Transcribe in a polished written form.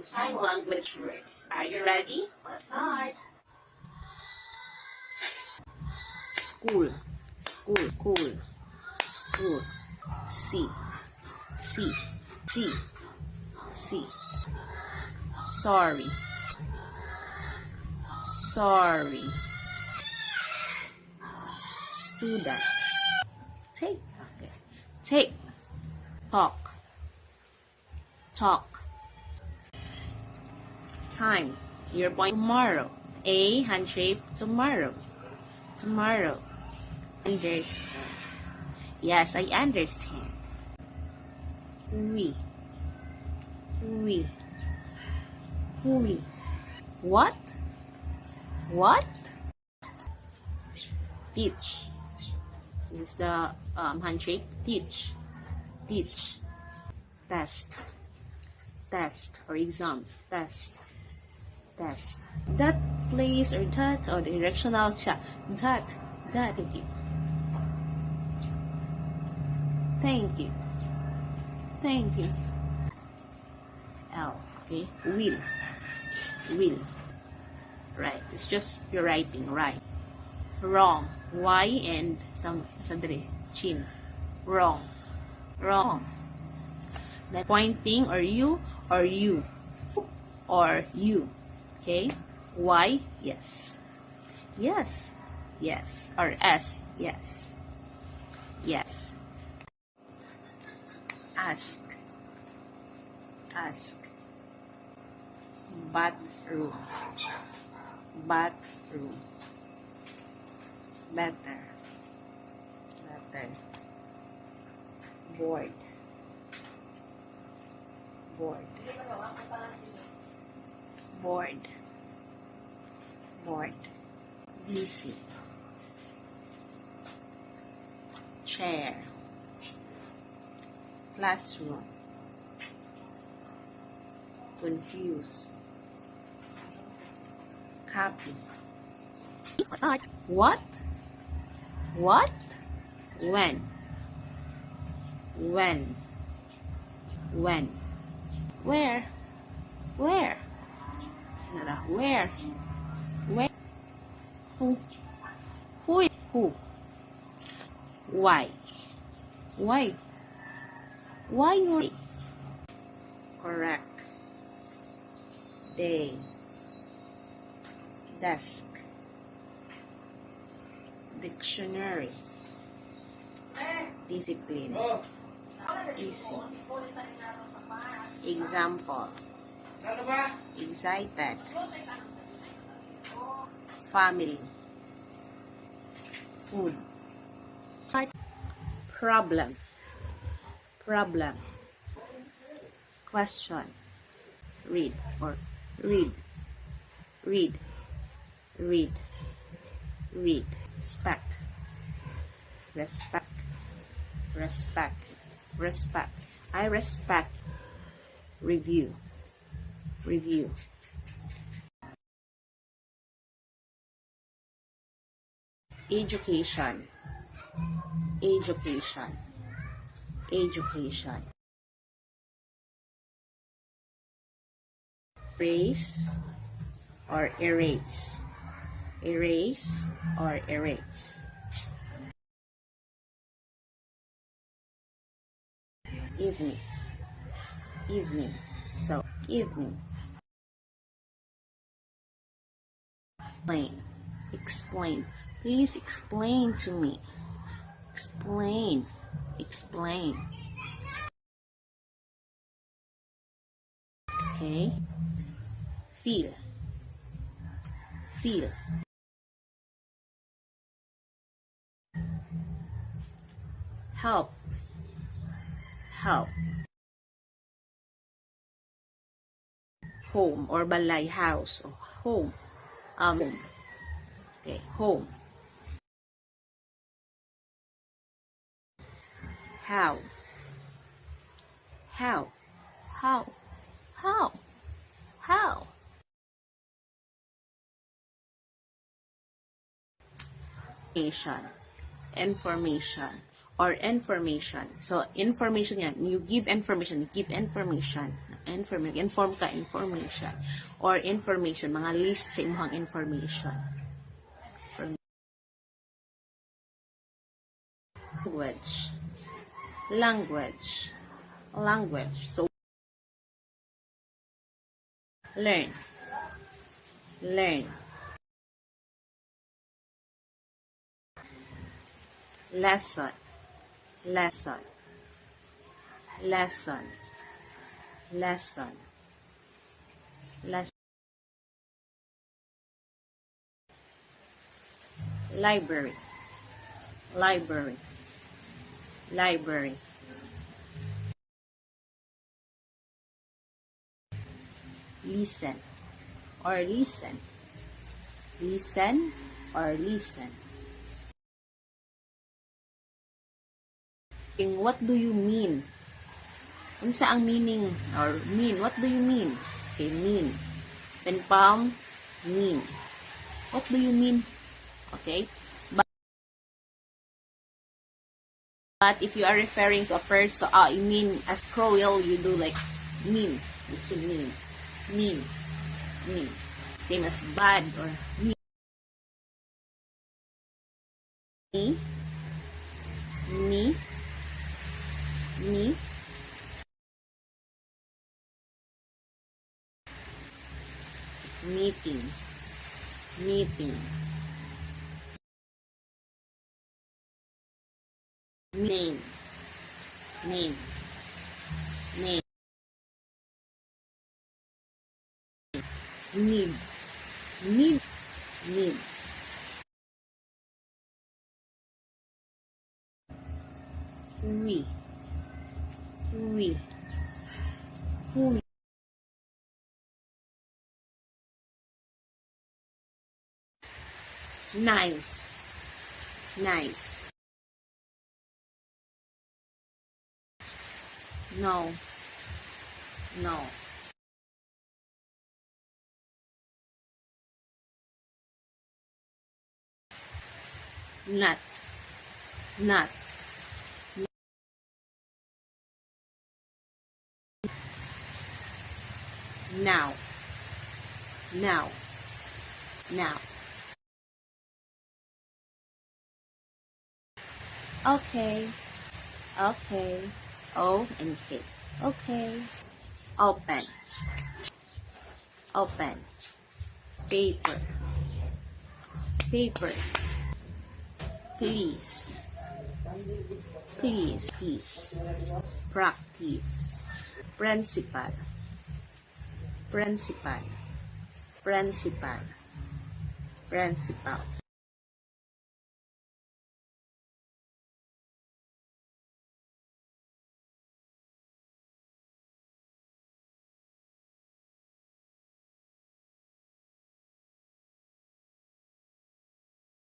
sign language words. Are you ready? Let's start. School, school, school, school. C, C, C, C. Sorry, sorry. Student. Take, okay. Take. Talk, talk. Time. Your point tomorrow. A, handshake, tomorrow. Tomorrow. Understand. Yes, I understand. We. We. We. What? What? Teach. This is the handshake. Teach. Teach. Test. Test or exam. Test. Test. That place or that or directional siya. That. Thank you. Thank you. Thank you. L. Okay. Will. Will. Right. It's just your writing. Right. Wrong. Y and sandali. Chin. Wrong. Wrong. That pointing or you or you or you. Okay. Y. Yes. Yes. Yes. Or S. Yes. Yes. Ask. Ask. Bathroom. Bathroom. Better. Better. Bored. Bored. Bored. Bored. Busy. Chair. Classroom. Confused. Copy. Start. What? What? When? When? When? Where? Where? Where? Where? Who? Who? Who? Why? Why? Why you? Correct. Day. Desk. Dictionary. Discipline. Easy. Example. Excited. Family. Food. Problem. Problem. Question. Read or read. Read. Read. Read. Respect. Respect. Respect. Respect. I respect. Review. Review. Education. Education. Education. Erase or erase. Erase or erase. Evening. Evening. So, evening. Explain. Explain. Please explain to me. Explain. Explain. Okay. Feel. Feel. Help. Help. Home or balay, house. Oh, home. Home. Okay, home. How? How? How? How? How? Information. Information. Or information. So, information yan. You give information. You give information. inform ka, information. Or information, mga list sa imong information. Language. So, learn. Lesson. Library. Listen. What do you mean? Unsa ang meaning or mean? What do you mean? Okay, mean. Pen palm, mean. What do you mean? Okay? But if you are referring to a person, you mean as cruel, you do like mean. You say mean. Same as bad or mean. Me. Meeting. Name. Need. We. Nice. No. Not. Now. Okay. O and K. Okay. Open. Paper. Please. Practice. Principal.